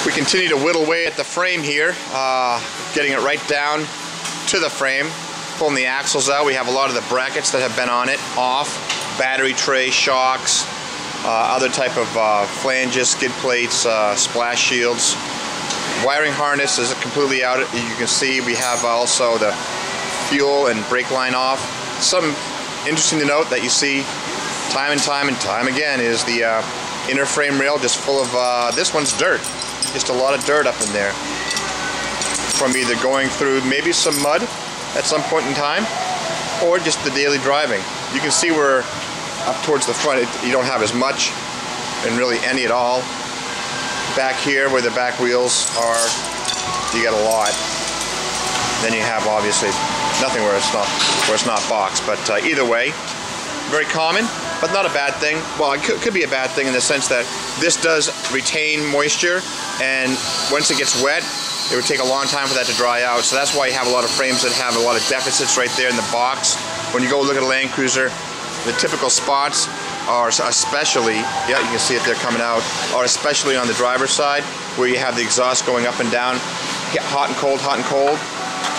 We continue to whittle away at the frame here, getting it right down to the frame, pulling the axles out. We have a lot of the brackets that have been on it off, battery tray, shocks, other type of flanges, skid plates, splash shields. Wiring harness is completely out. You can see we have also the fuel and brake line off. Something interesting to note that you see time and time again is the inner frame rail just full of, this one's dirt. Just a lot of dirt up in there from either going through maybe some mud at some point in time or just the daily driving. You can see we're up towards the front, you don't have as much and really any at all. Back here where the back wheels are, you got a lot. Then you have obviously nothing where it's not boxed, but either way, very common, but not a bad thing. Well, it could be a bad thing in the sense that this does retain moisture, and once it gets wet, it would take a long time for that to dry out. So that's why you have a lot of frames that have a lot of deficits right there in the box. When you go look at a Land Cruiser, the typical spots are especially, yeah, you can see it there coming out, are especially on the driver's side where you have the exhaust going up and down, hot and cold,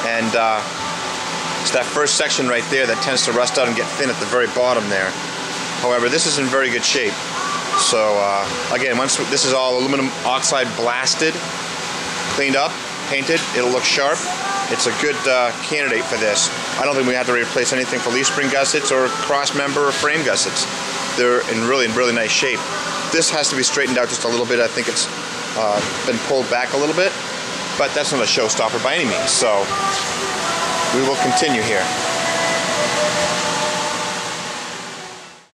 and it's that first section right there that tends to rust out and get thin at the very bottom there. However, this is in very good shape. So again, once this is all aluminum oxide blasted, cleaned up, painted, it'll look sharp. It's a good candidate for this. I don't think we have to replace anything for leaf spring gussets or cross member or frame gussets. They're in really nice shape. This has to be straightened out just a little bit. I think it's been pulled back a little bit, but that's not a showstopper by any means. So we will continue here.